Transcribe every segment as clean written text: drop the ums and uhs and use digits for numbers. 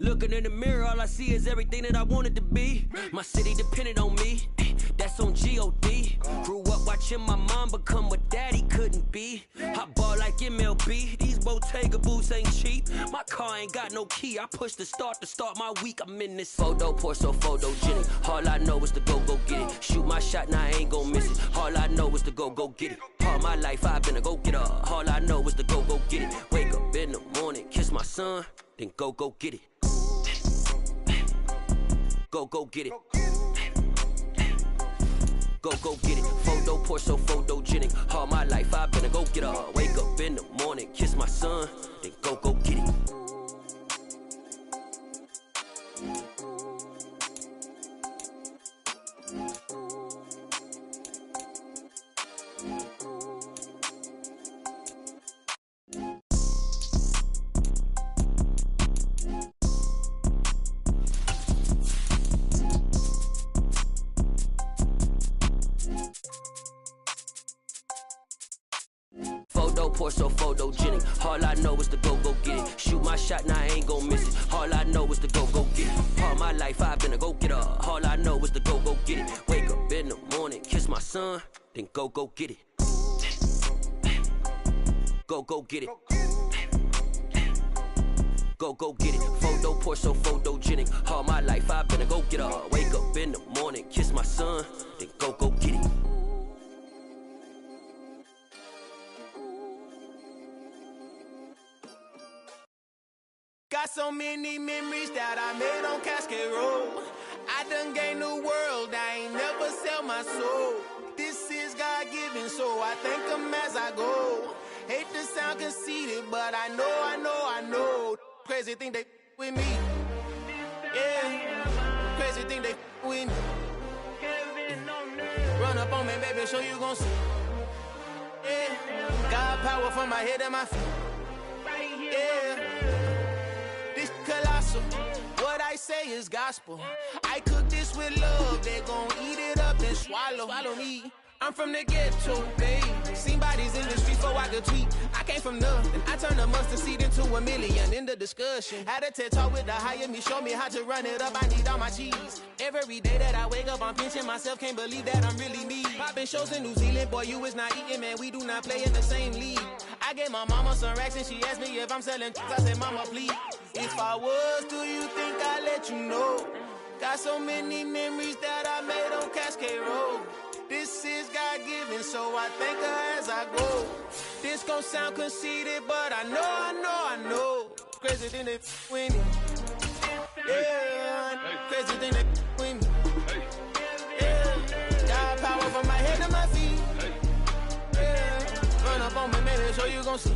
Looking in the mirror, all I see is everything that I wanted to be. My city depended on me, that's on G.O.D. Grew up watching my mom become what daddy couldn't be. I ball like MLB, these Bottega boots ain't cheap. My car ain't got no key, I push the start to start my week. I'm in this photo, pour so photogenic. All I know is to go get it. Shoot my shot, now I ain't gon' miss it. All I know is to go get it. All my life I've been a go-getter. All I know is to go get it. Wake up in the morning, kiss my son, then go get it. Go get it. Go get it. Photo, pour so photogenic. All my life I've been a go-getter. Wake up in the morning, kiss my son, then go get it. Pour so photogenic. All I know is to go get it. Shoot my shot, now I ain't gon' miss it. All I know is to go get it. All my life I've been a go-getter. All I know is to go get it. Wake up in the morning, kiss my son, then go get it. Go get it. Go get it. Photo, pour so photogenic. All my life I've been a go-getter. Wake up in the morning, kiss my son, then go get it. Got so many memories that I made on Cascade Road. I done gained the world, I ain't never sell my soul. This is God-given, so I thank him as I go. Hate to sound conceited, but I know. Crazy thing they with me. Yeah, crazy thing they with me. Run up on me, baby, show you gon' see. Yeah, God power from my head and my feet. Yeah. Colossal. What I say is gospel. I cook this with love, they gon' eat it up and swallow me. I'm from the ghetto, babe. Seen bodies in the streets before I could tweet. I came from nothing, I turned a mustard seed into a million. In the discussion, had a TED talk with the higher me, show me how to run it up. I need all my cheese. Every day that I wake up, I'm pinching myself, can't believe that I'm really me. Popping shows in New Zealand, boy, you is not eating, man. We do not play in the same league. I gave my mama some racks and she asked me if I'm selling. I said, mama, please. If I was, do you think I'd let you know? Got so many memories that I made on Cascade Road. This is God-given, so I thank her as I go. This gon' sound conceited, but I know. Crazy thing they with me. Yeah, crazy thing they with me. Yeah, got power from my head to my feet. Yeah, run up on me, maybe so you gon' see.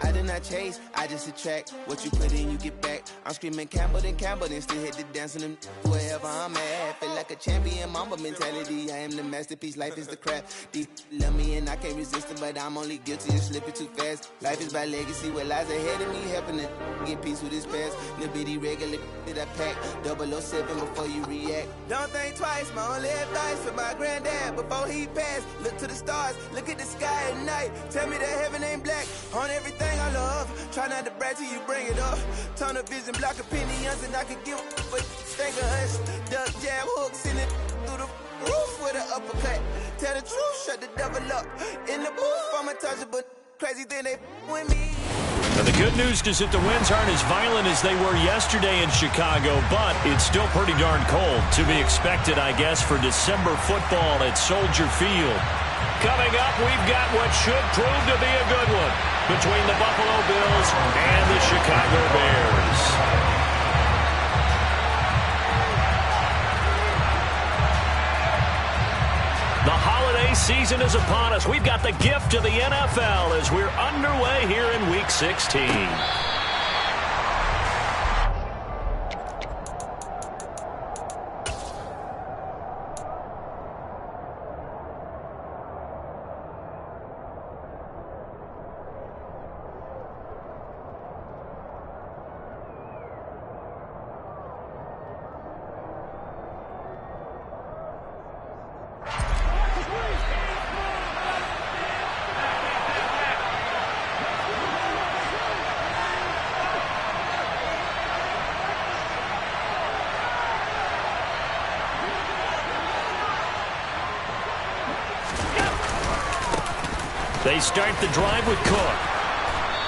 I did not chase, I just attract. What you put in, you get back. I'm screaming Campbell, then still hit the dancing and wherever I'm at. Feel like a champion, mamba mentality. I am the masterpiece, life is the craft. Deep love me and I can't resist it, but I'm only guilty of slipping too fast. Life is by legacy, what lies ahead of me, helping to get peace with this past. Little bitty regular that I pack, 007 before you react. Don't think twice, my only advice for my granddad before he passed. Look to the stars, look at the sky at night. Tell me that heaven ain't black on everything I love. Try not to brag till you bring it up. Tunnel vision, block opinions, and I could give but think of us. Duck jab hooks in it through the roof with an uppercut. Tell the truth, shut the devil up. In the booth, I'm untouchable. Crazy thing they with me. Now the good news is that the winds aren't as violent as they were yesterday in Chicago, but it's still pretty darn cold. To be expected, I guess, for December football at Soldier Field. Coming up, we've got what should prove to be a good one between the Buffalo Bills and the Chicago Bears. The holiday season is upon us. We've got the gift of the NFL as we're underway here in Week 16. They start the drive with Cook.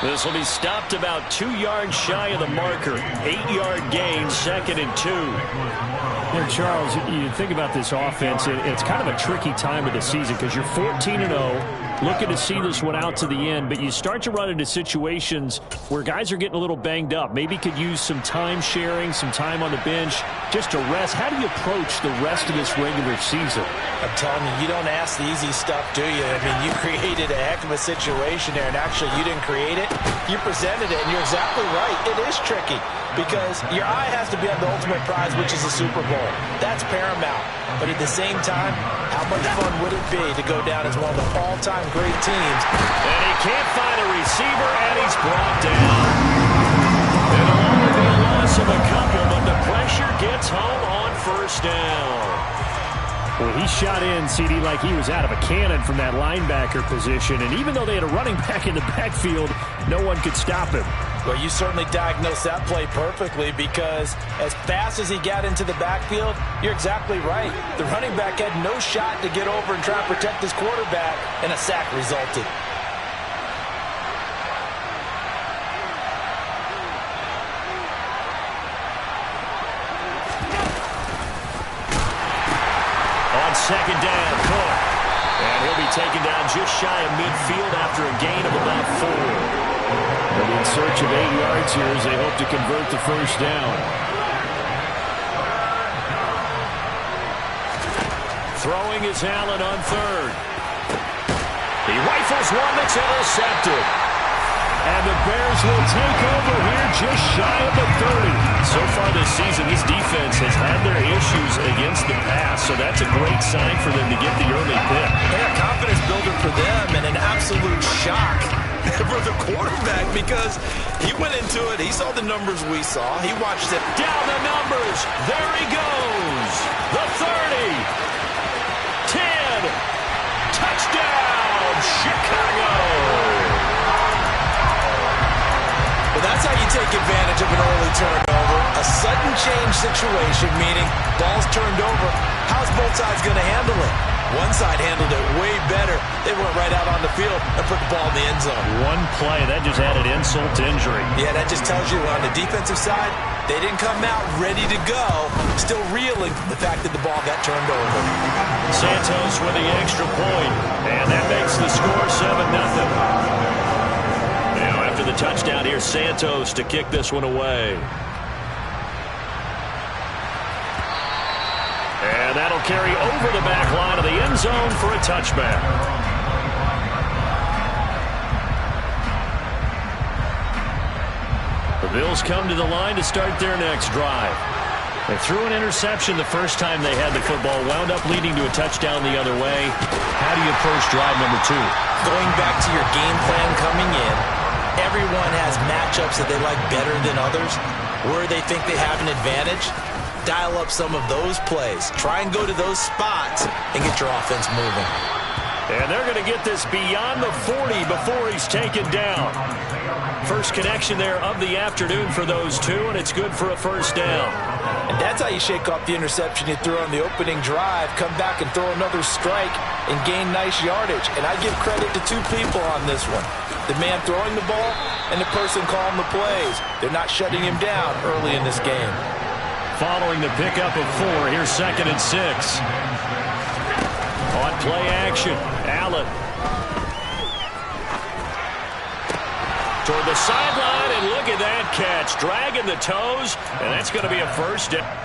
This will be stopped about 2 yards shy of the marker. 8-yard gain, 2nd and 2. You know, Charles, you think about this offense, it's kind of a tricky time of the season because you're 14-0, looking to see this one out to the end, but you start to run into situations where guys are getting a little banged up. Maybe could use some time sharing, some time on the bench just to rest. How do you approach the rest of this regular season? I'm telling you, you don't ask the easy stuff, do you? I mean, you created a heck of a situation there, and actually you didn't create it. You presented it, and you're exactly right. It is tricky because your eye has to be on the ultimate prize, which is the Super Bowl. That's paramount. But at the same time, how much fun would it be to go down as one of the all-time great teams? And he can't find a receiver, and he's brought down. It'll only be a loss of a couple, but the pressure gets home on first down. Well, he shot in, CD, like he was out of a cannon from that linebacker position. And even though they had a running back in the backfield, no one could stop him. Well, you certainly diagnosed that play perfectly because as fast as he got into the backfield, you're exactly right. The running back had no shot to get over and try and protect his quarterback, and a sack resulted. On 2nd down, Cook. And he'll be taken down just shy of midfield after a gain of about 4. And in search of 8 yards here as they hope to convert the first down. Throwing is Allen on 3rd. He rifles one that's intercepted. And the Bears will take over here just shy of the 30. So far this season, this defense has had their issues against the pass, so that's a great sign for them to get the early pick. Yeah, confidence builder for them and an absolute shock for the quarterback because he went into it. He saw the numbers we saw. He watched it. Down the numbers. There he goes. The 30. 10. Touchdown, Chicago. Well, that's how you take advantage of an early turnover. A sudden change situation, meaning ball's turned over. How's both sides going to handle it? One side handled it way better. They went right out on the field and put the ball in the end zone. One play, that just added insult to injury. Yeah, that just tells you on the defensive side, they didn't come out ready to go. Still reeling the fact that the ball got turned over. Santos with the extra point, and that makes the score 7-0. Now after the touchdown, here's Santos to kick this one away. And that'll carry over the back line of the end zone for a touchback. The Bills come to the line to start their next drive. They threw an interception the first time they had the football, wound up leading to a touchdown the other way. How do you approach drive number 2? Going back to your game plan coming in, everyone has matchups that they like better than others. Where they think they have an advantage, dial up some of those plays. Try and go to those spots and get your offense moving. And they're going to get this beyond the 40 before he's taken down. First connection there of the afternoon for those two, and it's good for a first down. And that's how you shake off the interception you threw on the opening drive, come back and throw another strike and gain nice yardage. And I give credit to two people on this one. The man throwing the ball and the person calling the plays. They're not shutting him down early in this game. Following the pickup of 4, here's 2nd and 6. On play action, Allen. Toward the sideline, and look at that catch. Dragging the toes, and that's going to be a first down.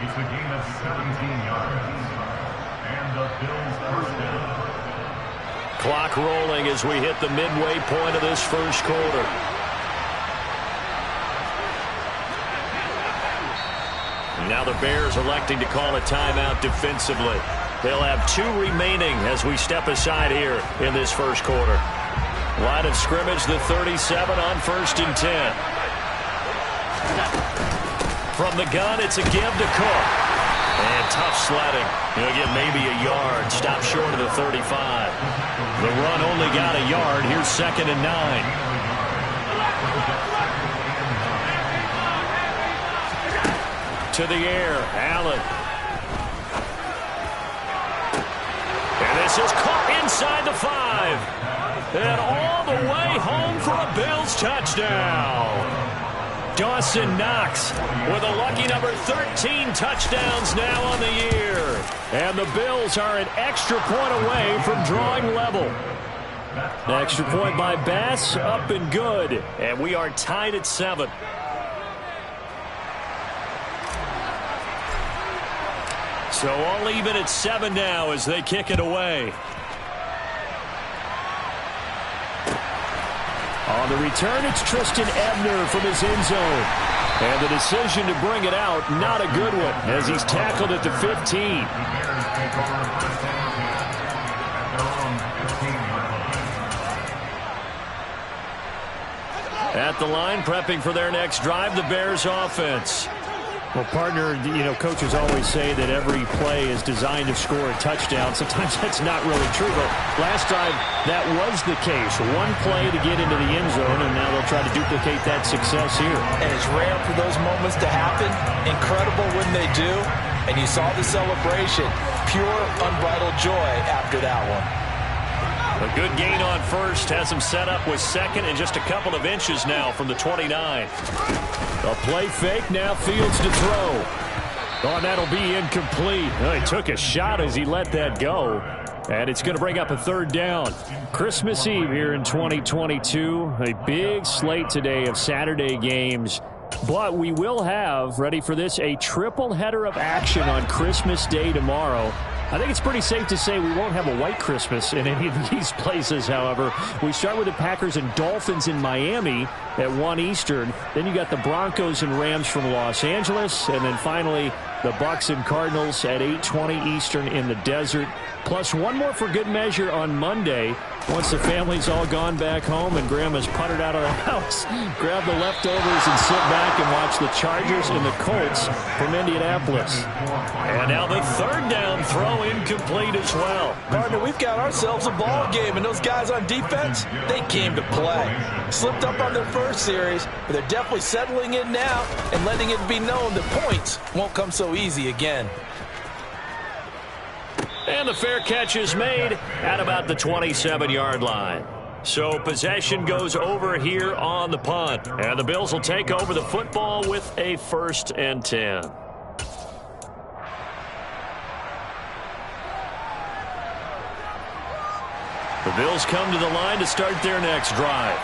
It's a gain of 17 yards. And the Bills first down. Clock rolling as we hit the midway point of this first quarter. Now the Bears electing to call a timeout defensively. They'll have 2 remaining as we step aside here in this first quarter. Line of scrimmage, the 37 on 1st and 10. From the gun, it's a give to Cook. And tough sledding. He'll get maybe a yard. Stop short of the 35. The run only got a yard. Here's 2nd and 9. To the air, Allen. And this is caught inside the 5. And all the way home for a Bills touchdown. Dawson Knox with a lucky number 13 touchdowns now on the year. And the Bills are an extra point away from drawing level. The extra point by Bass, up and good. And we are tied at 7. So all even at 7 now as they kick it away. On the return, it's Tristan Ebner from his end zone. And the decision to bring it out, not a good one, as he's tackled at the 15. At the line, prepping for their next drive, the Bears offense. Well, partner, coaches always say that every play is designed to score a touchdown. Sometimes that's not really true, but last time that was the case. One play to get into the end zone, and now they'll try to duplicate that success here. And it's rare for those moments to happen. Incredible when they do. And you saw the celebration. Pure, unbridled joy after that one. A good gain on first. Has him set up with 2nd and just a couple of inches now from the 29. A play fake, now Fields to throw. Oh, and that'll be incomplete. Oh, he took a shot as he let that go. And it's going to bring up a 3rd down. Christmas Eve here in 2022. A big slate today of Saturday games. But we will have, ready for this, a triple header of action on Christmas Day tomorrow. I think it's pretty safe to say we won't have a white Christmas in any of these places, however. We start with the Packers and Dolphins in Miami at 1 Eastern. Then you got the Broncos and Rams from Los Angeles. And then finally, the Bucs and Cardinals at 8:20 Eastern in the desert. Plus one more for good measure on Monday. Once the family's all gone back home and Grandma's puttered out of the house, grab the leftovers and sit back and watch the Chargers and the Colts from Indianapolis. And now the 3rd down throw incomplete as well. Partner, we've got ourselves a ball game, and those guys on defense, they came to play. Slipped up on their first series, but they're definitely settling in now and letting it be known that points won't come so easy again. And the fair catch is made at about the 27-yard line. So possession goes over here on the punt. And the Bills will take over the football with a 1st and 10. The Bills come to the line to start their next drive.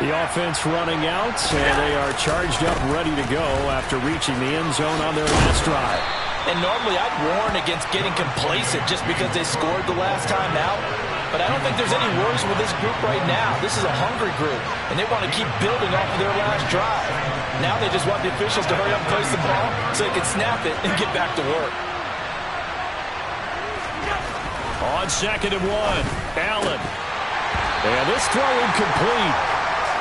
The offense running out, and they are charged up, ready to go after reaching the end zone on their last drive. And normally I'd warn against getting complacent just because they scored the last time out. But I don't think there's any worries with this group right now. This is a hungry group, and they want to keep building off of their last drive. Now they just want the officials to hurry up and place the ball so they can snap it and get back to work. On 2nd and 1, Allen. And this throw incomplete.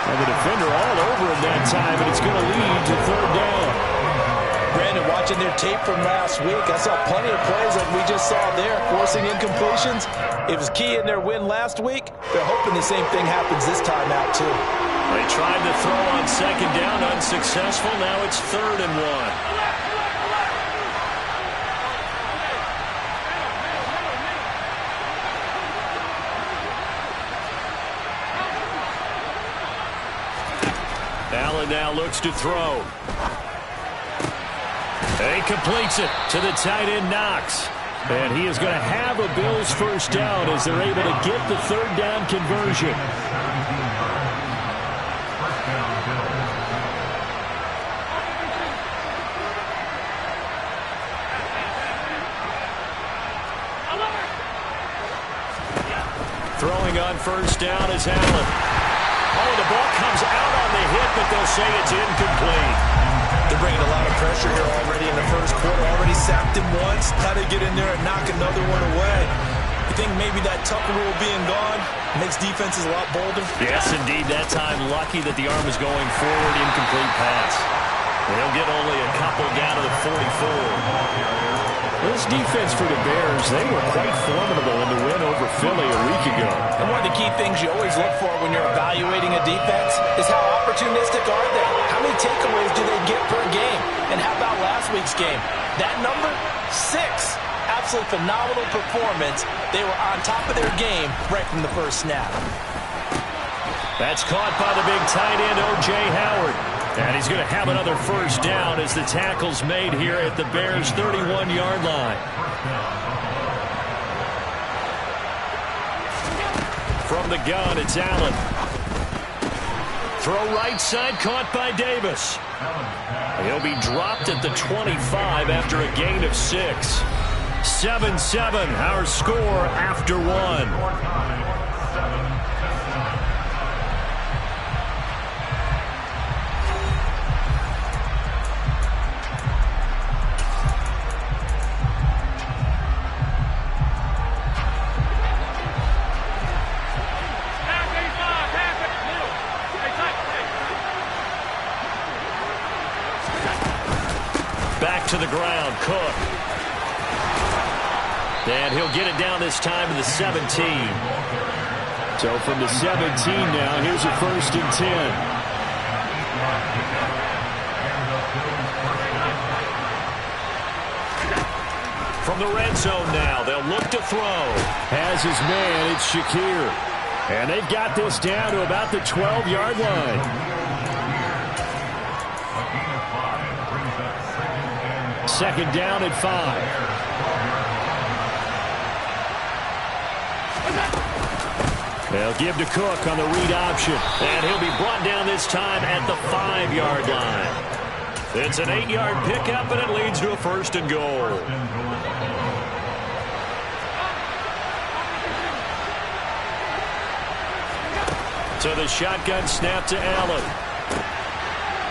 And the defender all over him that time, and it's going to lead to 3rd down. Brandon, watching their tape from last week, I saw plenty of plays like we just saw there, forcing incompletions. It was key in their win last week. They're hoping the same thing happens this time out, too. They tried to throw on 2nd down, unsuccessful. Now it's 3rd and 1. Allen now looks to throw. He completes it to the tight end, Knox. And he is going to have a Bills 1st down as they're able to get the 3rd down conversion. Throwing on 1st down is Allen. Oh, the ball comes out on the hit, but they'll say it's incomplete. They're bringing a lot of pressure here already in the first quarter. Already sacked him once. How to get in there and knock another one away. You think maybe that Tucker rule being gone makes defenses a lot bolder? Yes, indeed. That time lucky that the arm is going forward. Incomplete pass. They'll get only a couple down to the 44. This defense for the Bears, they were quite formidable in the win over Philly a week ago. And one of the key things you always look for when you're evaluating a defense is how opportunistic are they? How many takeaways do they get per game? And how about last week's game? That number, 6. Absolutely phenomenal performance. They were on top of their game right from the first snap. That's caught by the big tight end, O.J. Howard. And he's going to have another first down as the tackle's made here at the Bears' 31-yard line. From the gun, it's Allen. Throw right side, caught by Davis. He'll be dropped at the 25 after a gain of 6. 7-7, our score after 1. Back to the ground, Cook. And he'll get it down this time to the 17. So from the 17 now, here's a 1st and 10. From the red zone now, they'll look to throw. Has his man, it's Shakir. And they've got this down to about the 12-yard line. Second down at 5. They'll give to Cook on the read option. And he'll be brought down this time at the 5-yard line. It's an 8-yard pickup, and it leads to a 1st and goal. So the shotgun snap to Allen.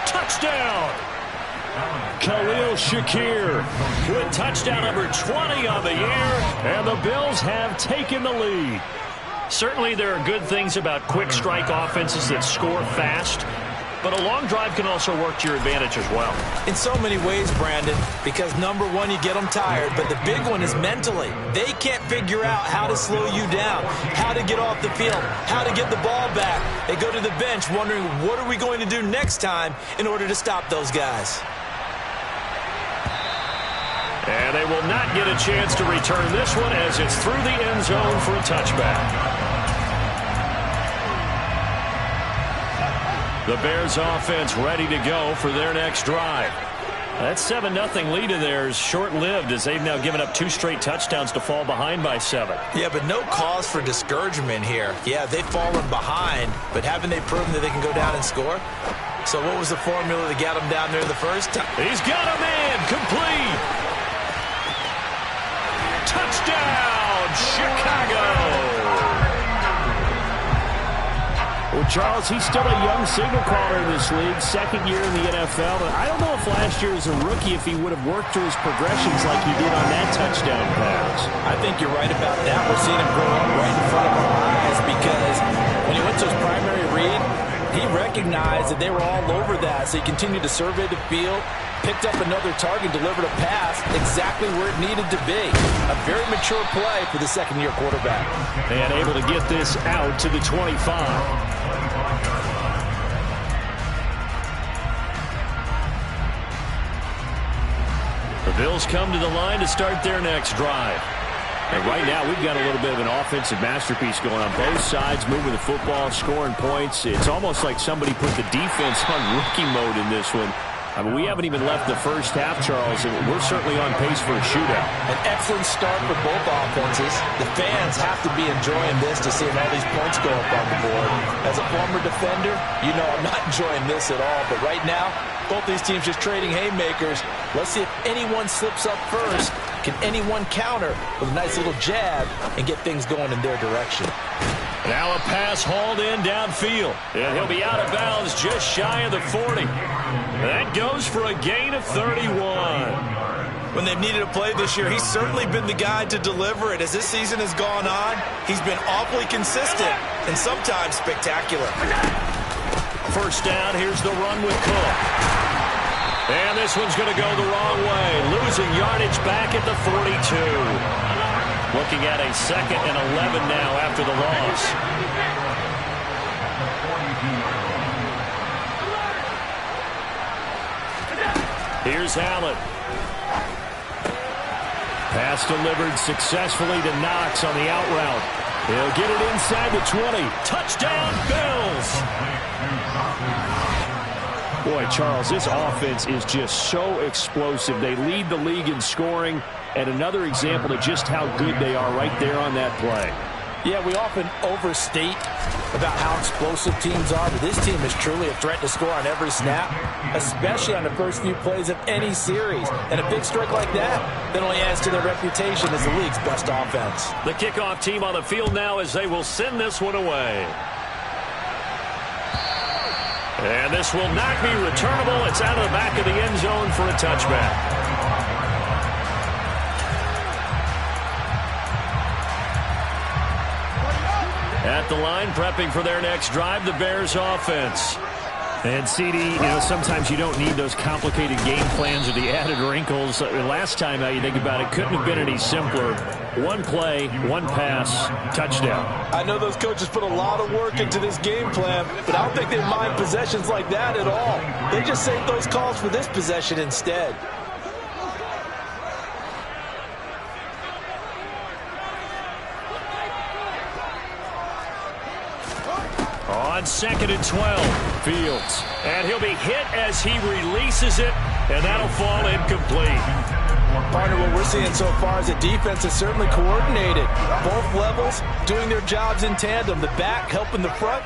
Touchdown! Khalil Shakir with touchdown number 20 on the year, and the Bills have taken the lead. Certainly there are good things about quick strike offenses that score fast, but a long drive can also work to your advantage as well. In so many ways, Brandon, because number one, you get them tired, but the big one is mentally. They can't figure out how to slow you down, how to get off the field, how to get the ball back. They go to the bench wondering, what are we going to do next time in order to stop those guys? And they will not get a chance to return this one as it's through the end zone for a touchback. The Bears offense ready to go for their next drive. That 7-0 lead of theirs short-lived as they've now given up 2 straight touchdowns to fall behind by 7. Yeah, but no cause for discouragement here. Yeah, they've fallen behind, but haven't they proven that they can go down and score? So what was the formula that got them down there the first time? He's got a man, complete. Touchdown, Chicago! Well, Charles, he's still a young signal caller in this league, second year in the NFL. But I don't know if last year as a rookie, if he would have worked through his progressions like he did on that touchdown pass. I think you're right about that. We're seeing him grow up right in front of our eyes because when he went to his primary read, he recognized that they were all over that. So he continued to survey the field, picked up another target, delivered a pass exactly where it needed to be. A very mature play for the second-year quarterback. And able to get this out to the 25. The Bills come to the line to start their next drive. And right now, we've got a little bit of an offensive masterpiece going on both sides, moving the football, scoring points. It's almost like somebody put the defense on rookie mode in this one. I mean, we haven't even left the first half, Charles, and we're certainly on pace for a shootout. An excellent start for both offenses. The fans have to be enjoying this to see all these points go up on the board. As a former defender, you know I'm not enjoying this at all. But right now, both these teams just trading haymakers. Let's see if anyone slips up first. Can anyone counter with a nice little jab and get things going in their direction? Now a pass hauled in downfield. And he'll be out of bounds just shy of the 40. That goes for a gain of 31. When they've needed a play this year, he's certainly been the guy to deliver it. As this season has gone on, he's been awfully consistent and sometimes spectacular. First down, here's the run with Cook. And this one's going to go the wrong way. Losing yardage back at the 42. Looking at a 2nd and 11 now after the loss. Here's Allen. Pass delivered successfully to Knox on the out route. He'll get it inside the 20. Touchdown, Bills! Boy, Charles, this offense is just so explosive. They lead the league in scoring, and another example of just how good they are right there on that play. Yeah, we often overstate about how explosive teams are, but this team is truly a threat to score on every snap, especially on the first few plays of any series. And a big strike like that only adds to their reputation as the league's best offense. The kickoff team on the field now as they will send this one away. And this will not be returnable. It's out of the back of the end zone for a touchback. At the line, prepping for their next drive, the Bears offense. And, CD, sometimes you don't need those complicated game plans or the added wrinkles. Last time, now you think about it, couldn't have been any simpler. One play, one pass, touchdown. I know those coaches put a lot of work into this game plan, but I don't think they mind possessions like that at all. They just save those calls for this possession instead. On 2nd and 12, Fields. And he'll be hit as he releases it, and that'll fall incomplete. Partner, what we're seeing so far is the defense is certainly coordinated. Both levels doing their jobs in tandem. The back helping the front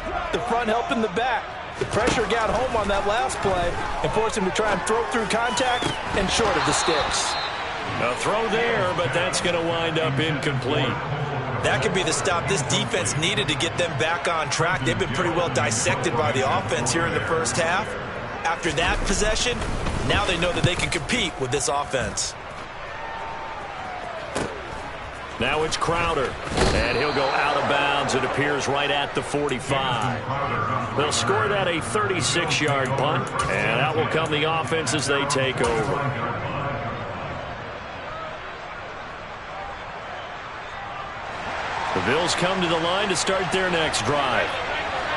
helping the back. The pressure got home on that last play and forced him to try and throw through contact and short of the sticks. A throw there, but that's going to wind up incomplete. That could be the stop this defense needed to get them back on track. They've been pretty well dissected by the offense here in the first half. After that possession, now they know that they can compete with this offense. Now it's Crowder, and he'll go out of bounds. It appears right at the 45. They'll score that a 36-yard punt, and out will come the offense as they take over. The Bills come to the line to start their next drive.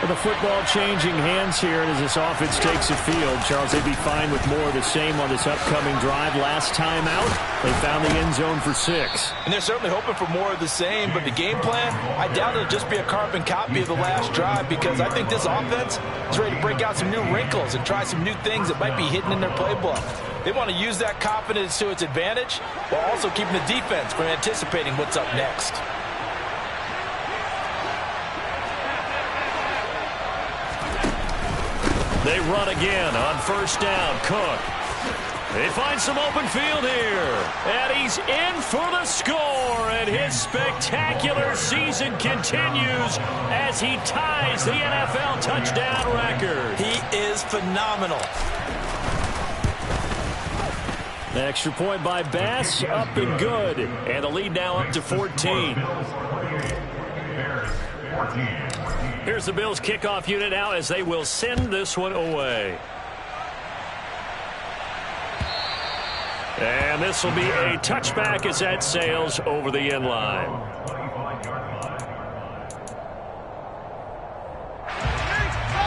The football changing hands here as this offense takes the field. Charles, they'd be fine with more of the same on this upcoming drive. Last time out, they found the end zone for 6. And they're certainly hoping for more of the same, but the game plan, I doubt it'll just be a carbon copy of the last drive, because I think this offense is ready to break out some new wrinkles and try some new things that might be hidden in their playbook. They want to use that confidence to its advantage while also keeping the defense from anticipating what's up next. They run again on first down. Cook. They find some open field here. And he's in for the score. And his spectacular season continues as he ties the NFL touchdown record. He is phenomenal. The extra point by Bass, up and good. And the lead now up to 14. Here's the Bills kickoff unit now as they will send this one away. And this will be a touchback as that sails over the end line.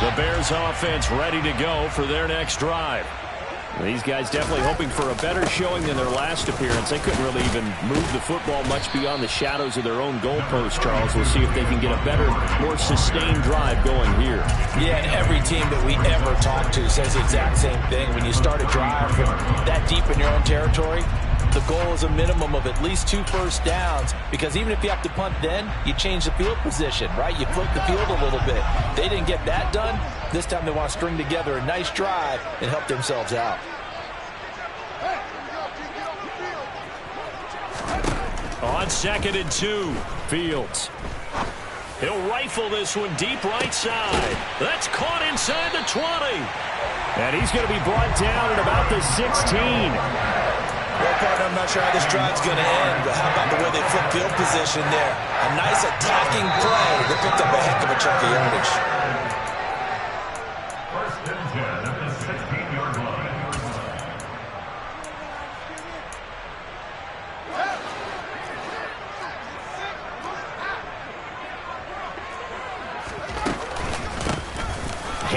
The Bears offense ready to go for their next drive. These guys definitely hoping for a better showing than their last appearance. They couldn't really even move the football much beyond the shadows of their own goalpost, Charles. We'll see if they can get a better, more sustained drive going here. Yeah, and every team that we ever talk to says the exact same thing. When you start a drive from that deep in your own territory, the goal is a minimum of at least 2 first downs, because even if you have to punt then, you change the field position, right? You flip the field a little bit. They didn't get that done. This time they want to string together a nice drive and help themselves out. On 2nd and 2, Fields. He'll rifle this one deep right side. That's caught inside the 20. And he's going to be brought down at about the 16. Well, partner, I'm not sure how this drive's going to end, but how about the way they flip field position there? A nice attacking play. They picked up a heck of a chunk of yardage. First and 10 at the 16-yard line.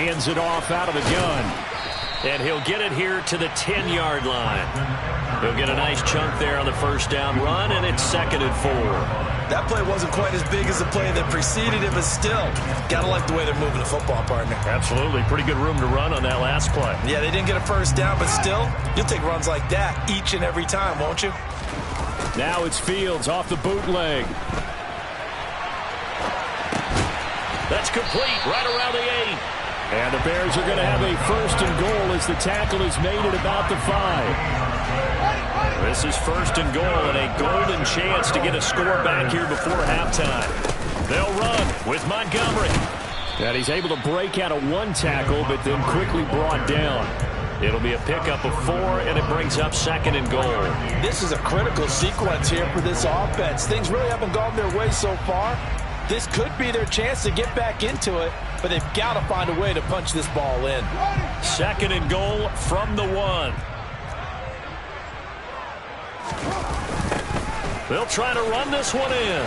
hands it off out of the gun. And he'll get it here to the 10-yard line. He'll get a nice chunk there on the first down run, and it's 2nd and 4. That play wasn't quite as big as the play that preceded it, but still, gotta like the way they're moving the football, partner. Absolutely. Pretty good room to run on that last play. Yeah, they didn't get a first down, but still, you'll take runs like that each and every time, won't you? Now it's Fields off the bootleg. That's complete right around the 8. And the Bears are going to have a 1st and goal as the tackle is made at about the 5. This is 1st and goal and a golden chance to get a score back here before halftime. They'll run with Montgomery. And he's able to break out of 1 tackle, but then quickly brought down. It'll be a pickup of 4, and it brings up 2nd and goal. This is a critical sequence here for this offense. Things really haven't gone their way so far. This could be their chance to get back into it, but they've got to find a way to punch this ball in. 2nd and goal from the 1. They'll try to run this one in.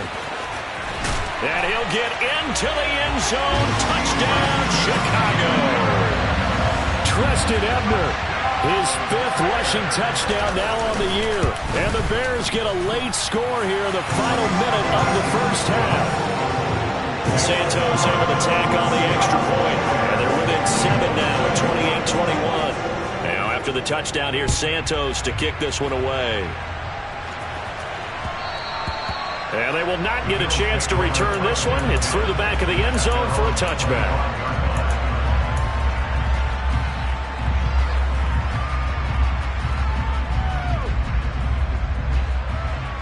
And he'll get into the end zone. Touchdown, Chicago. Treston Ebner, his 5th rushing touchdown now on the year. And the Bears get a late score here in the final minute of the first half. Santos able to tack on the extra point. And they're within 7 now, 28-21. Now after the touchdown, here's Santos to kick this one away. And they will not get a chance to return this one. It's through the back of the end zone for a touchback.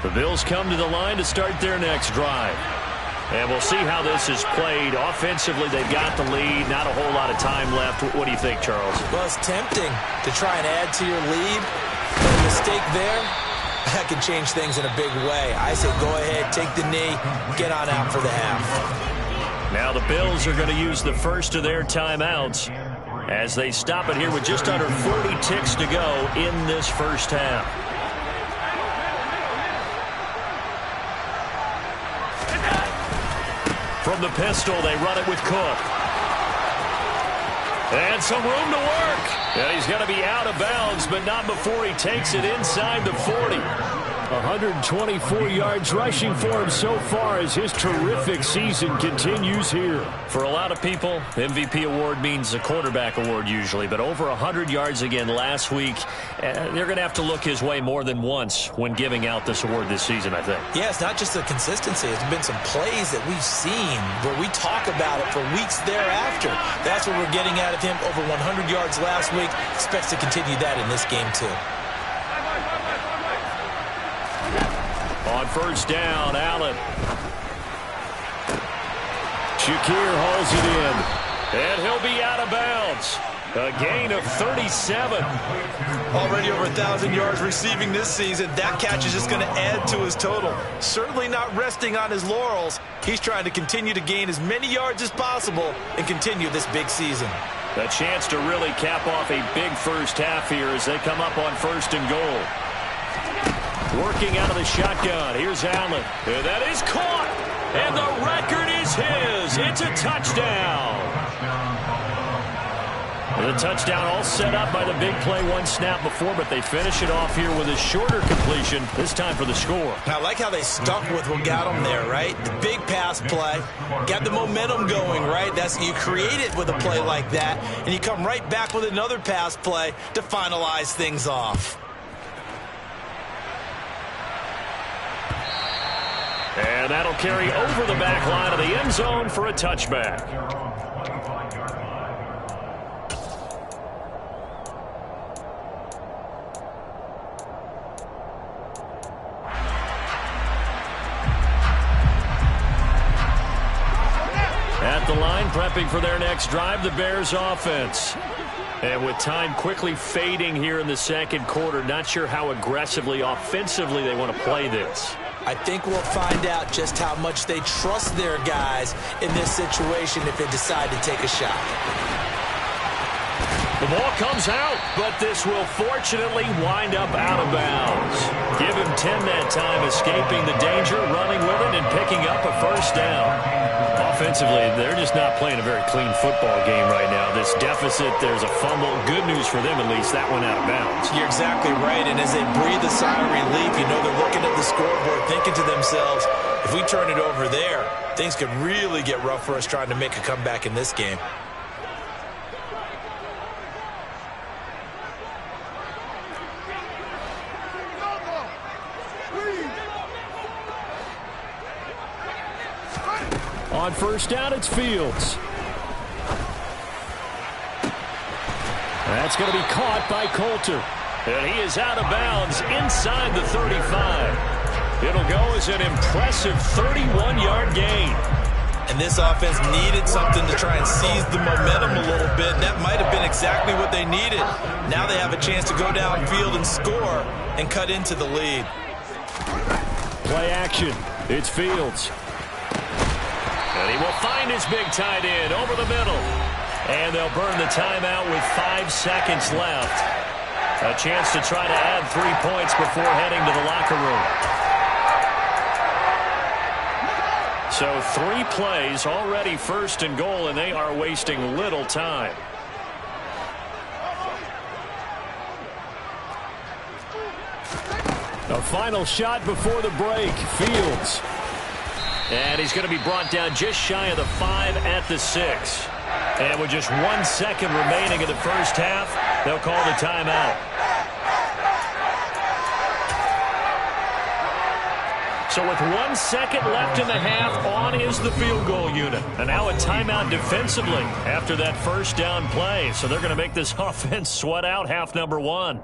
The Bills come to the line to start their next drive. And we'll see how this is played. Offensively, they've got the lead. Not a whole lot of time left. What do you think, Charles? Well, it's tempting to try and add to your lead. But a mistake there, that can change things in a big way. I say go ahead, take the knee, get on out for the half. Now the Bills are going to use the first of their timeouts as they stop it here with just under 40 ticks to go in this first half. From the pistol, they run it with Cook. And some room to work. And he's going to be out of bounds, but not before he takes it inside the 40. 124 yards rushing for him so far as his terrific season continues here. For a lot of people, MVP award means a quarterback award usually, but over 100 yards again last week. They're going to have to look his way more than once when giving out this award this season, I think. Yeah, it's not just the consistency. It's been some plays that we've seen where we talk about it for weeks thereafter. That's what we're getting out of him. Over 100 yards last week. Expects to continue that in this game, too. On first down, Allen. Shakir hauls it in. And he'll be out of bounds. A gain of 37. Already over 1,000 yards receiving this season. That catch is just going to add to his total. Certainly not resting on his laurels. He's trying to continue to gain as many yards as possible and continue this big season. A chance to really cap off a big first half here as they come up on 1st and goal. Working out of the shotgun. Here's Allen. And that is caught. And the record is his. It's a touchdown. The touchdown all set up by the big play one snap before, but they finish it off here with a shorter completion, this time for the score. I like how they stuck with what got them there, right? The big pass play, got the momentum going, right? That's you create it with a play like that, and you come right back with another pass play to finalize things off. And that'll carry over the back line of the end zone for a touchback. At the line, prepping for their next drive, the Bears offense. And with time quickly fading here in the second quarter, not sure how aggressively, offensively they want to play this. I think we'll find out just how much they trust their guys in this situation if they decide to take a shot. The ball comes out, but this will fortunately wind up out of bounds. Give him 10 that time, escaping the danger, running with it, and picking up a first down. Offensively, they're just not playing a very clean football game right now. This deficit, there's a fumble. Good news for them, at least. That went out of bounds. You're exactly right, and as they breathe a sigh of relief, you know they're looking at the scoreboard, thinking to themselves, if we turn it over there, things could really get rough for us trying to make a comeback in this game. On first down, it's Fields. That's going to be caught by Coulter. And he is out of bounds inside the 35. It'll go as an impressive 31-yard gain. And this offense needed something to try and seize the momentum a little bit. And that might have been exactly what they needed. Now they have a chance to go downfield and score and cut into the lead. Play action. It's Fields. And he will find his big tight end over the middle. And they'll burn the timeout with 5 seconds left. A chance to try to add 3 points before heading to the locker room. So 3 plays, already first and goal, and they are wasting little time. A final shot before the break. Fields. And he's going to be brought down just shy of the 5 at the 6. And with just 1 second remaining in the first half, they'll call the timeout. So with 1 second left in the half, on is the field goal unit. And now a timeout defensively after that first down play. So they're going to make this offense sweat out half number 1.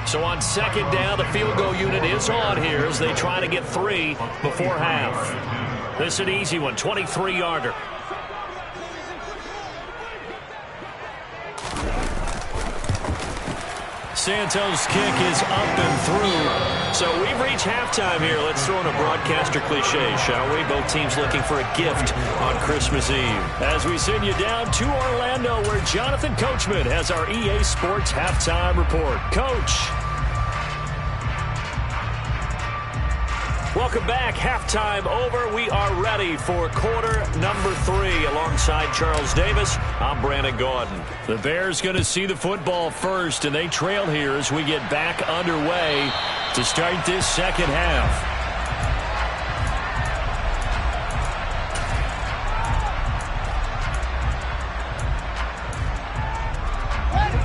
So on second down, the field goal unit is on here as they try to get 3 before half. This is an easy one, 23-yarder. Santos' kick is up and through. So we've reached halftime here. Let's throw in a broadcaster cliche, shall we? Both teams looking for a gift on Christmas Eve. As we send you down to Orlando, where Jonathan Coachman has our EA Sports halftime report. Coach. Welcome back. Halftime over. We are ready for quarter number 3. Alongside Charles Davis, I'm Brandon Gaudin. The Bears going to see the football first, and they trail here as we get back underway to start this second half.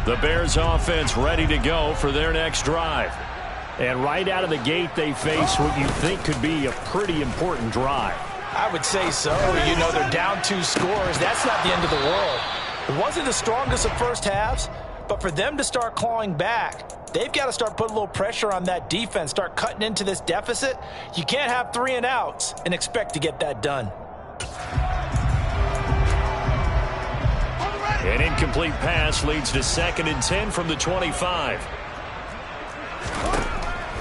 The Bears offense ready to go for their next drive. And right out of the gate, they face what you think could be a pretty important drive. I would say so. You know, they're down 2 scores. That's not the end of the world. It wasn't the strongest of first halves, but for them to start clawing back, they've got to start putting a little pressure on that defense, start cutting into this deficit. You can't have 3 and outs and expect to get that done. An incomplete pass leads to 2nd and 10 from the 25.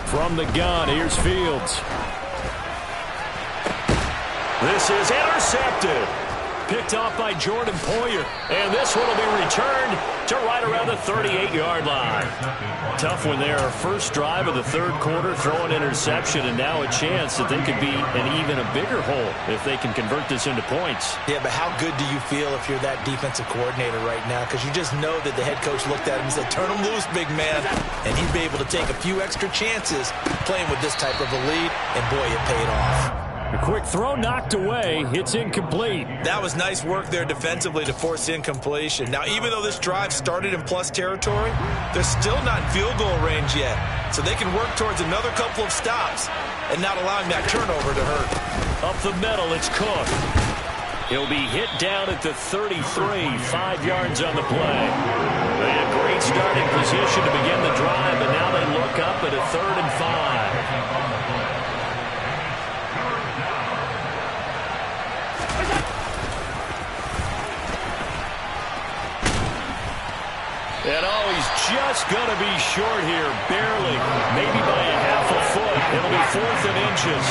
From the gun, here's Fields. This is intercepted. Picked off by Jordan Poyer. And this one will be returned to right around the 38-yard line. Tough one there. First drive of the 3rd quarter, throw an interception, and now a chance that they could be in even a bigger hole if they can convert this into points. Yeah, but how good do you feel if you're that defensive coordinator right now? Because you just know that the head coach looked at him and said, turn him loose, big man. And he'd be able to take a few extra chances playing with this type of a lead, and boy, it paid off. A quick throw knocked away. It's incomplete. That was nice work there defensively to force incompletion. Now, even though this drive started in plus territory, they're still not in field goal range yet. So they can work towards another couple of stops and not allowing that turnover to hurt. Up the middle, it's Cook. He'll be hit down at the 33, 5 yards on the play. They had great starting position to begin the drive, and now they look up at a 3rd and 5. And oh, he's just going to be short here, barely, maybe by a half a foot. It'll be 4th and inches.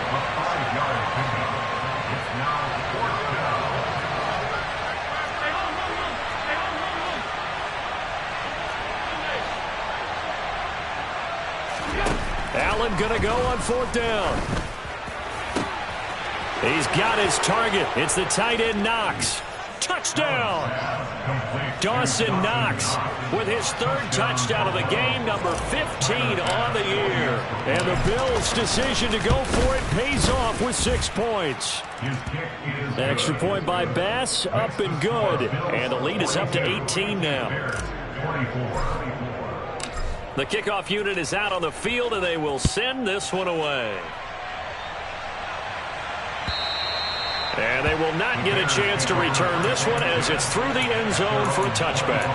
A 5-yard pickup. It's now 4th down. Allen going to go on 4th down. He's got his target. It's the tight end Knox. Touchdown! Dawson Knox with his 3rd touchdown of the game, number 15 on the year. And the Bills' decision to go for it pays off with 6 points. Extra point by Bass, up and good. And the lead is up to 18 now. The kickoff unit is out on the field, and they will send this one away. And they will not get a chance to return this one as it's through the end zone for a touchback.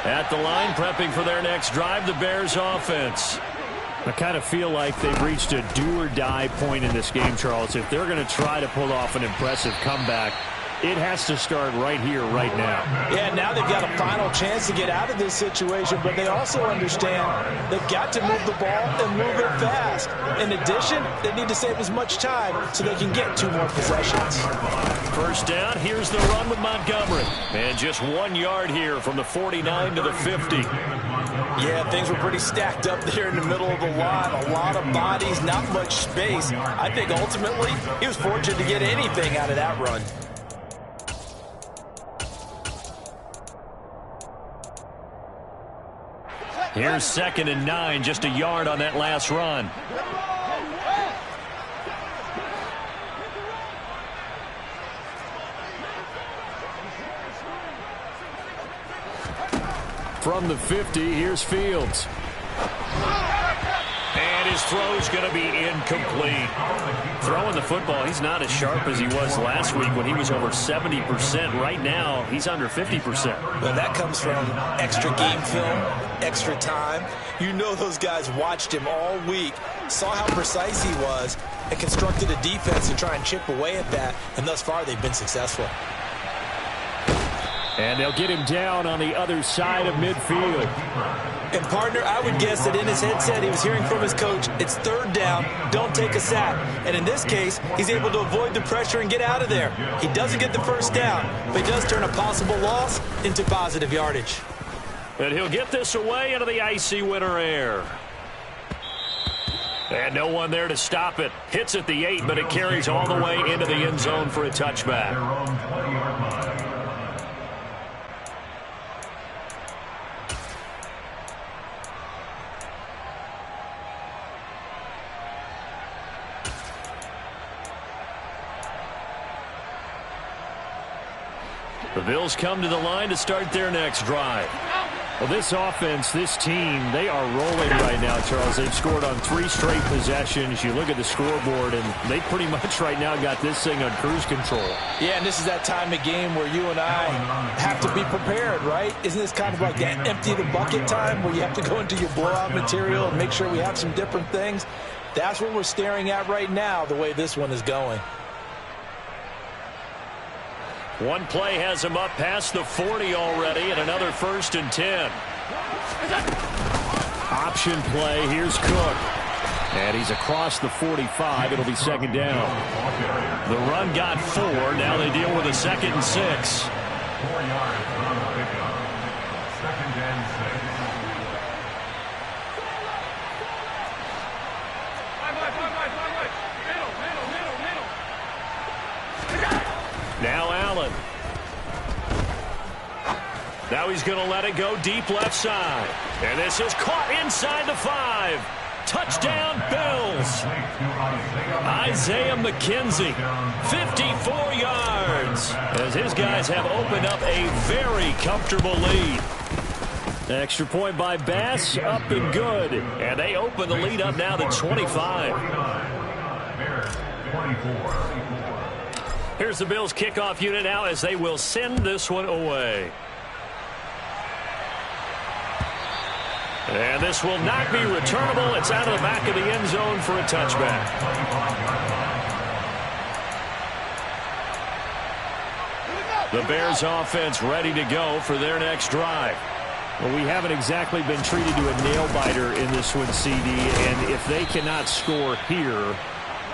At the line, prepping for their next drive, the Bears offense. I kind of feel like they've reached a do-or-die point in this game, Charles. If they're going to try to pull off an impressive comeback, it has to start right here, right now. Yeah, now they've got a final chance to get out of this situation, but they also understand they've got to move the ball and move it fast. In addition, they need to save as much time so they can get 2 more possessions. First down, here's the run with Montgomery. And just 1 yard here from the 49 to the 50. Yeah, things were pretty stacked up there in the middle of the line. A lot of bodies, not much space. I think ultimately he was fortunate to get anything out of that run. Here's 2nd and 9, just a yard on that last run. From the 50, here's Fields. And his throw's going to be incomplete. Throwing the football, he's not as sharp as he was last week when he was over 70%. Right now, he's under 50%. Well, that comes from extra game film, extra time. You know those guys watched him all week, saw how precise he was, and constructed a defense to try and chip away at that. And thus far, they've been successful. And they'll get him down on the other side of midfield. And, partner, I would guess that in his headset he was hearing from his coach, it's 3rd down, don't take a sack. And in this case, he's able to avoid the pressure and get out of there. He doesn't get the 1st down, but he does turn a possible loss into positive yardage. And he'll get this away into the icy winter air. And no one there to stop it. Hits at the 8, but it carries all the way into the end zone for a touchback. The Bills come to the line to start their next drive. Well, this offense, this team, they are rolling right now, Charles. They've scored on 3 straight possessions. You look at the scoreboard, and they pretty much right now got this thing on cruise control. Yeah, and this is that time of game where you and I have to be prepared, right? Isn't this kind of like that empty the bucket time where you have to go into your blowout material and make sure we have some different things? That's what we're staring at right now, the way this one is going. One play has him up past the 40 already, and another 1st and 10. Option play. Here's Cook. And he's across the 45. It'll be 2nd down. The run got 4. Now they deal with a 2nd and 6. 4 yards on the pickup. 2nd and 6. Now Allen. Now he's going to let it go deep left side. And this is caught inside the 5. Touchdown, Bills. Isaiah McKenzie, 54 yards, as his guys have opened up a very comfortable lead. Extra point by Bass, up and good. And they open the lead up now to 25. Here's the Bills kickoff unit now as they will send this one away. And this will not be returnable. It's out of the back of the end zone for a touchback. The Bears offense ready to go for their next drive. Well, we haven't exactly been treated to a nail-biter in this one, CD, and if they cannot score here,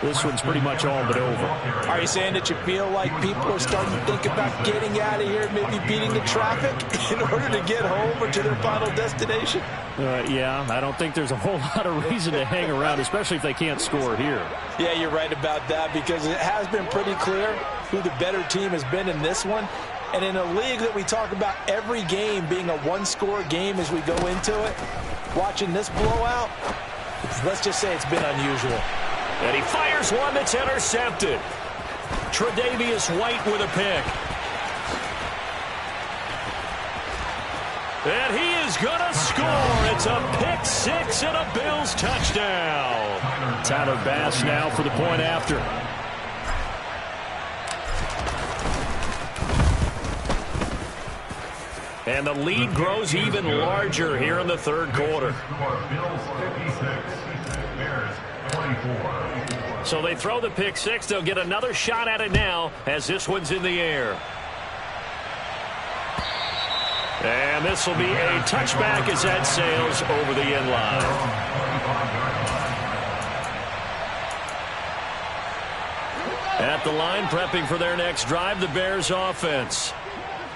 this one's pretty much all but over. Are you saying that you feel like people are starting to think about getting out of here, maybe beating the traffic in order to get home or to their final destination? Yeah, I don't think there's a whole lot of reason to hang around, especially if they can't score here. Yeah, you're right about that, because it has been pretty clear who the better team has been in this one. And in a league that we talk about every game being a one-score game as we go into it, watching this blowout, let's just say it's been unusual. And he fires one that's intercepted. Tre'Davious White with a pick. And he is going to score. It's a pick six and a Bills touchdown. Tyler Bass now for the point after. And the lead grows even larger here in the third quarter. So they throw the pick six. They'll get another shot at it now as this one's in the air. And this will be a touchback as that sails over the end line. At the line, prepping for their next drive, the Bears offense.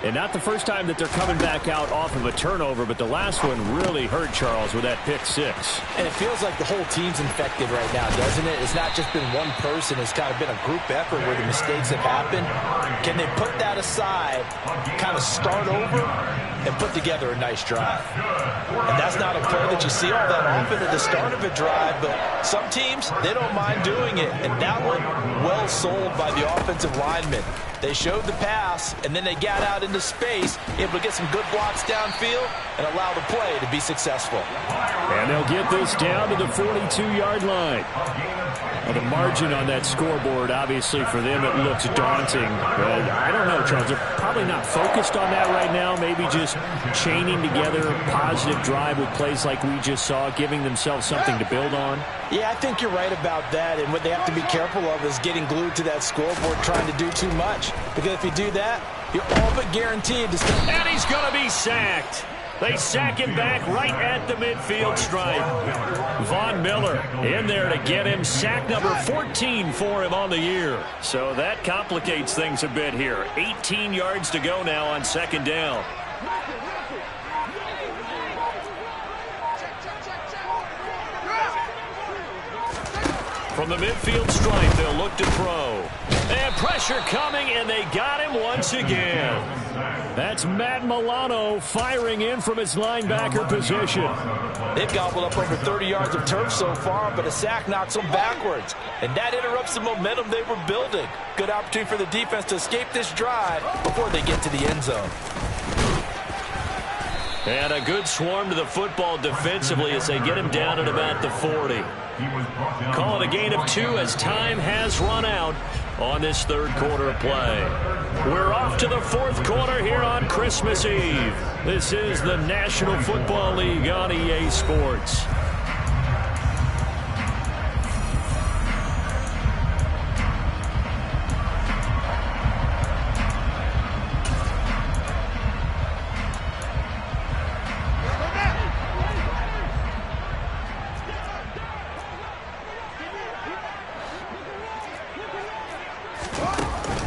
And not the first time that they're coming back out off of a turnover, but the last one really hurt Charles with that pick six. And it feels like the whole team's infected right now, doesn't it? It's not just been one person. It's kind of been a group effort where the mistakes have happened. Can they put that aside, kind of start over, and put together a nice drive? And that's not a play that you see all that often at the start of a drive, but some teams, they don't mind doing it. And that one, well sold by the offensive lineman. They showed the pass, and then they got out into space, able to get some good blocks downfield and allow the play to be successful. And they'll get this down to the 42-yard line. Well, the margin on that scoreboard, obviously, for them, it looks daunting. But I don't know, Charles. They're probably not focused on that right now. Maybe just chaining together a positive drive with plays like we just saw, giving themselves something to build on. Yeah, I think you're right about that. And what they have to be careful of is getting glued to that scoreboard, trying to do too much. Because if you do that, you're all but guaranteed to stay. And he's going to be sacked. They sack him back right at the midfield stripe. Von Miller in there to get him. Sack number 14 for him on the year. So that complicates things a bit here. 18 yards to go now on second down. From the midfield stripe, they'll look to throw. And pressure coming, and they got him once again. That's Matt Milano firing in from his linebacker position. They've gobbled up over 30 yards of turf so far, but a sack knocks them backwards. And that interrupts the momentum they were building. Good opportunity for the defense to escape this drive before they get to the end zone. And a good swarm to the football defensively as they get him down at about the 40. Call it a gain of 2 as time has run out on this third quarter of play. We're off to the fourth quarter here on Christmas Eve. This is the National Football League on EA Sports.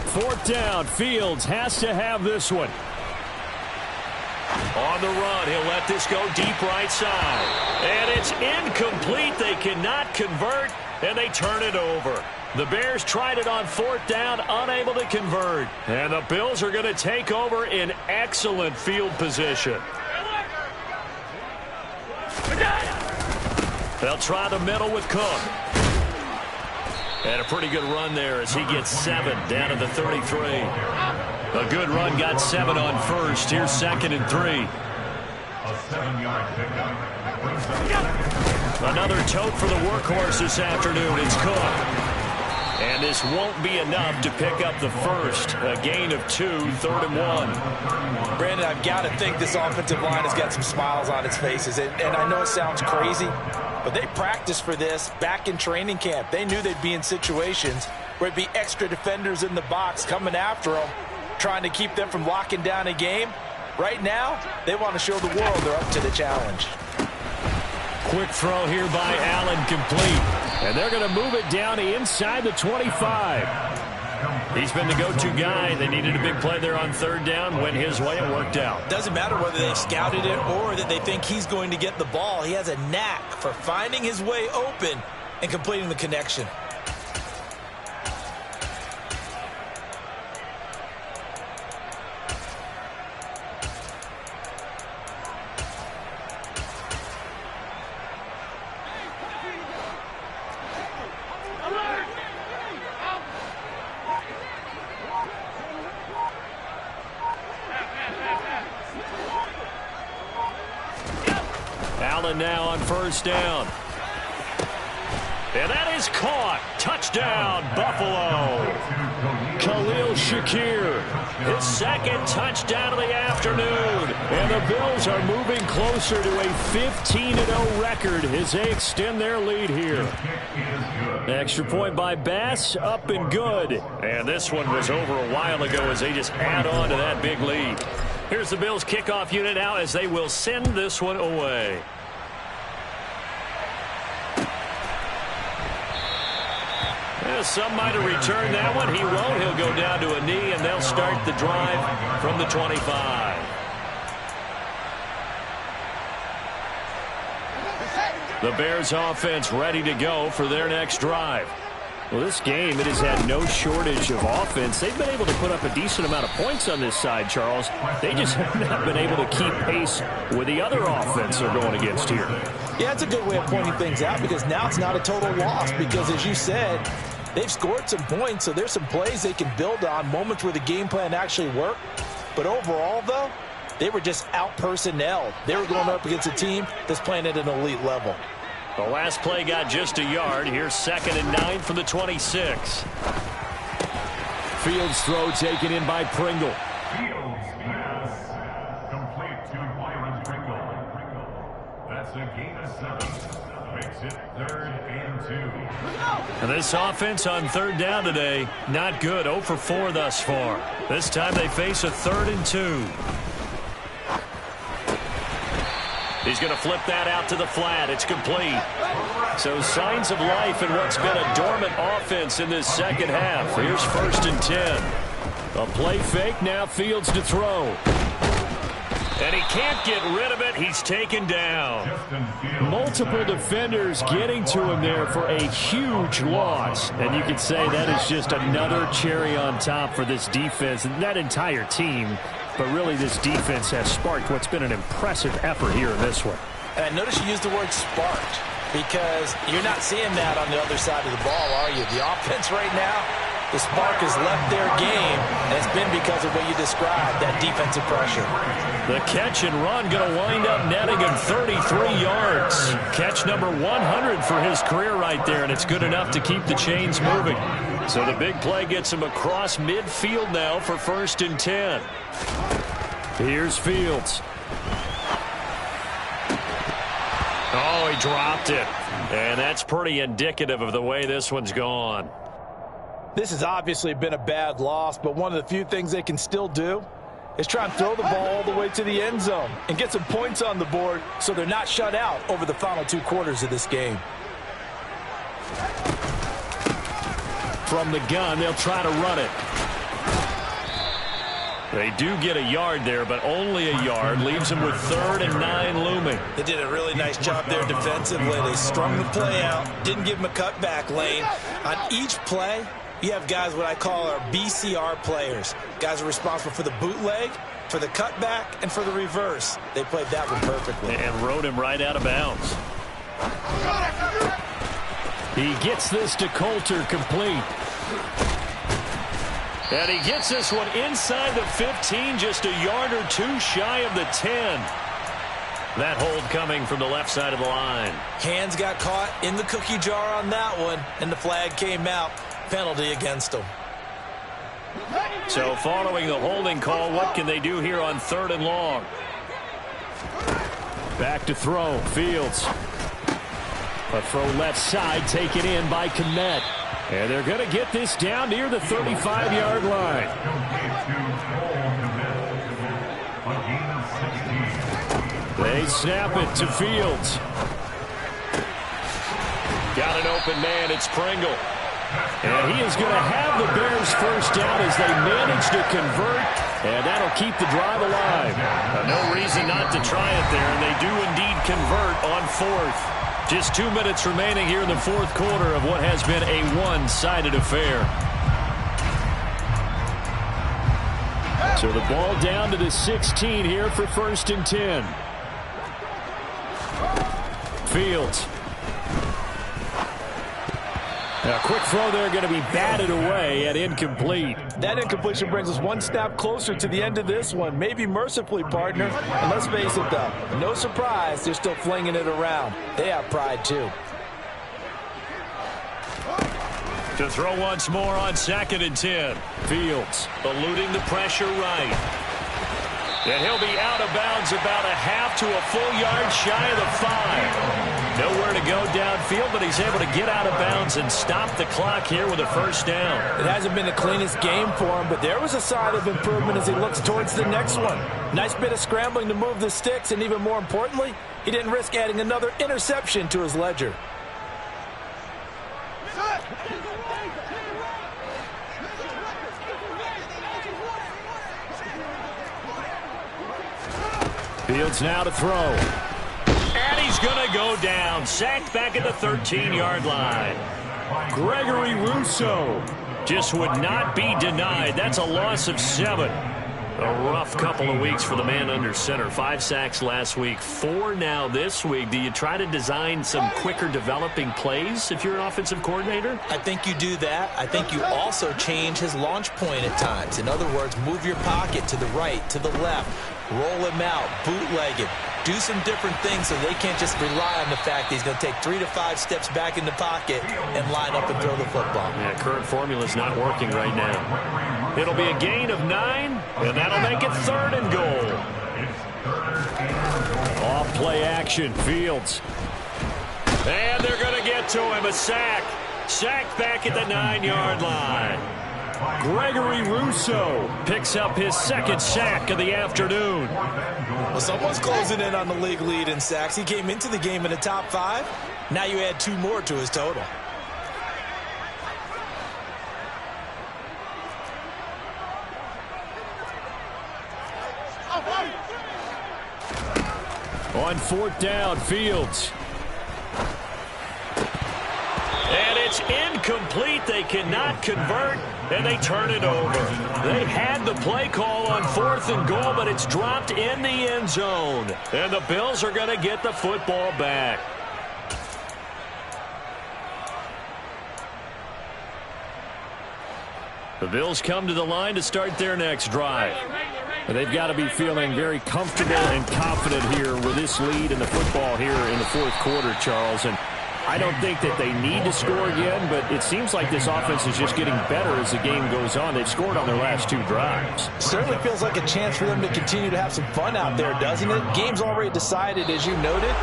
Fourth down. Fields has to have this one. On the run, he'll let this go deep right side. And it's incomplete. They cannot convert, and they turn it over. The Bears tried it on fourth down, unable to convert. And the Bills are going to take over in excellent field position. They'll try the middle with Cook. And a pretty good run there as he gets 7 down to the 33. A good run, got 7 on first. Here's 2nd and 3. A 7-yard pickup. Another tote for the workhorse this afternoon. It's Cook. And this won't be enough to pick up the first. A gain of 2, 3rd and 1. Brandon, I've got to think this offensive line has got some smiles on its faces. And I know it sounds crazy, but they practiced for this back in training camp. They knew they'd be in situations where it'd be extra defenders in the box coming after them, trying to keep them from locking down a game. Right now, they want to show the world they're up to the challenge. Quick throw here by Allen, complete. And they're going to move it down inside the 25. He's been the go-to guy. They needed a big play there on third down. Went his way. It worked out. Doesn't matter whether they've scouted it or that they think he's going to get the ball. He has a knack for finding his way open and completing the connection. Allen now on first down. And that is caught. Touchdown, Buffalo. Khalil Shakir, his second touchdown of the afternoon. And the Bills are moving closer to a 15-0 record as they extend their lead here. Extra point by Bass, up and good. And this one was over a while ago as they just add on to that big lead. Here's the Bills kickoff unit now as they will send this one away. Some might have returned that one. He won't. He'll go down to a knee, and they'll start the drive from the 25. The Bears offense ready to go for their next drive. Well, this game, it has had no shortage of offense. They've been able to put up a decent amount of points on this side, Charles. They just have not been able to keep pace with the other offense they're going against here. Yeah, it's a good way of pointing things out because now it's not a total loss because, as you said, they've scored some points, so there's some plays they can build on, moments where the game plan actually worked. But overall, though, they were just out-personnelled. They were going up against a team that's playing at an elite level. The last play got just a yard. Here's 2nd and 9 from the 26. Fields throw taken in by Pringle. Fields pass complete to Byron Pringle. That's a gain of 7. Makes it 3rd and 2. And this offense on third down today, not good. 0 for 4 thus far. This time they face a 3rd and 2. He's going to flip that out to the flat. It's complete. So signs of life in what's been a dormant offense in this second half. Here's 1st and 10. A play fake. Now Fields to throw. And he can't get rid of it. He's taken down. Multiple defenders getting to him there for a huge loss. And you could say that is just another cherry on top for this defense and that entire team. But really, this defense has sparked what's been an impressive effort here in this one. And I noticed you used the word sparked because you're not seeing that on the other side of the ball, are you? The offense right now, the spark has left their game, and it's been because of what you described, that defensive pressure. The catch and run going to wind up netting him 33 yards. Catch number 100 for his career right there, and it's good enough to keep the chains moving. So the big play gets him across midfield now for 1st and 10. Here's Fields. Oh, he dropped it. And that's pretty indicative of the way this one's gone. This has obviously been a bad loss, but one of the few things they can still do is try and throw the ball all the way to the end zone and get some points on the board so they're not shut out over the final 2 quarters of this game. From the gun, they'll try to run it. They do get a yard there, but only a yard. Leaves them with 3rd and 9 looming. They did a really nice job there defensively. They strung the play out, didn't give them a cutback lane. On each play, you have guys what I call our BCR players. Guys are responsible for the bootleg, for the cutback, and for the reverse. They played that one perfectly. And rode him right out of bounds. He gets this to Coulter complete. And he gets this one inside the 15, just a yard or 2 shy of the 10. That hold coming from the left side of the line. Hands got caught in the cookie jar on that one, and the flag came out. Penalty against them. So following the holding call, what can they do here on 3rd and long? Back to throw. Fields. A throw left side taken in by Kmet. And they're going to get this down near the 35-yard line. They snap it to Fields. Got an open man. It's Pringle. And he is going to have the Bears first down as they manage to convert, and that'll keep the drive alive. No reason not to try it there, and they do indeed convert on fourth. Just 2 minutes remaining here in the fourth quarter of what has been a one-sided affair. So the ball down to the 16 here for 1st and 10. Fields. A quick throw there going to be batted away and incomplete. That incompletion brings us one step closer to the end of this one. Maybe mercifully, partner. And let's face it, though, no surprise, they're still flinging it around. They have pride, too. To throw once more on 2nd and 10. Fields eluding the pressure right. And he'll be out of bounds about a half to a full yard shy of the 5. Nowhere to go downfield, but he's able to get out of bounds and stop the clock here with a first down. It hasn't been the cleanest game for him, but there was a sign of improvement as he looks towards the next one. Nice bit of scrambling to move the sticks, and even more importantly, he didn't risk adding another interception to his ledger. Fields now to throw. And he's going to go down. Sacked back at the 13-yard line. Gregory Rousseau just would not be denied. That's a loss of 7. A rough couple of weeks for the man under center. 5 sacks last week, 4 now this week. Do you try to design some quicker developing plays if you're an offensive coordinator? I think you do that. I think you also change his launch point at times. In other words, move your pocket to the right, to the left, roll him out, bootleg him. Do some different things so they can't just rely on the fact that he's going to take 3 to 5 steps back in the pocket and line up and throw the football. Yeah, current formula is not working right now. It'll be a gain of 9, and that'll make it 3rd and goal. Off play action, Fields. And they're going to get to him, a sack. Sacked back at the 9-yard line. Gregory Rousseau picks up his 2nd sack of the afternoon. Well, someone's closing in on the league lead in sacks. He came into the game in the top 5. Now you add 2 more to his total. On 4th down, Fields. And it's incomplete. They cannot convert, and they turn it over. They had the play call on 4th and goal, but it's dropped in the end zone. And the Bills are going to get the football back. The Bills come to the line to start their next drive. They've got to be feeling very comfortable and confident here with this lead in the football here in the 4th quarter, Charles. And I don't think that they need to score again, but it seems like this offense is just getting better as the game goes on. They've scored on their last 2 drives. Certainly feels like a chance for them to continue to have some fun out there, doesn't it? Game's already decided, as you noted,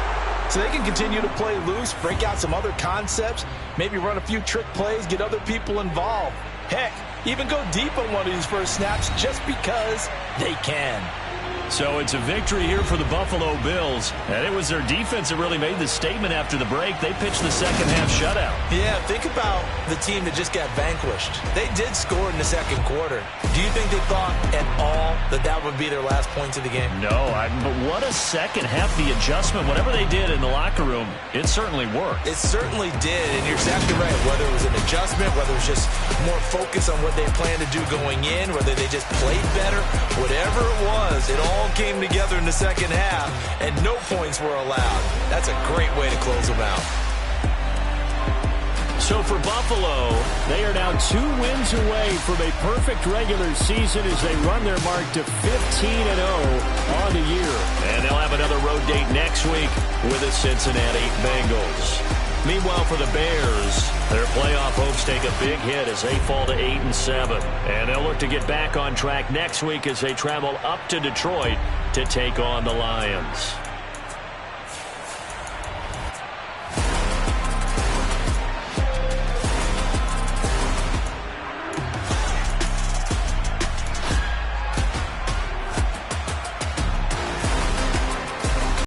so they can continue to play loose, break out some other concepts, maybe run a few trick plays, get other people involved. Heck, even go deep on one of these first snaps just because they can. So it's a victory here for the Buffalo Bills. And it was their defense that really made the statement after the break. They pitched the second half shutout. Yeah, think about the team that just got vanquished. They did score in the 2nd quarter. Do you think they thought at all that that would be their last points of the game? No, but what a second half. The adjustment, whatever they did in the locker room, it certainly worked. It certainly did, and you're exactly right. Whether it was an adjustment, whether it was just more focus on what they planned to do going in, whether they just played better, whatever it was, it all came together in the 2nd half, and no points were allowed. That's a great way to close them out. So for Buffalo, they are now 2 wins away from a perfect regular season as they run their mark to 15-0 on the year. And they'll have another road date next week with the Cincinnati Bengals. Meanwhile, for the Bears, their playoff hopes take a big hit as they fall to 8-7. And they'll look to get back on track next week as they travel up to Detroit to take on the Lions.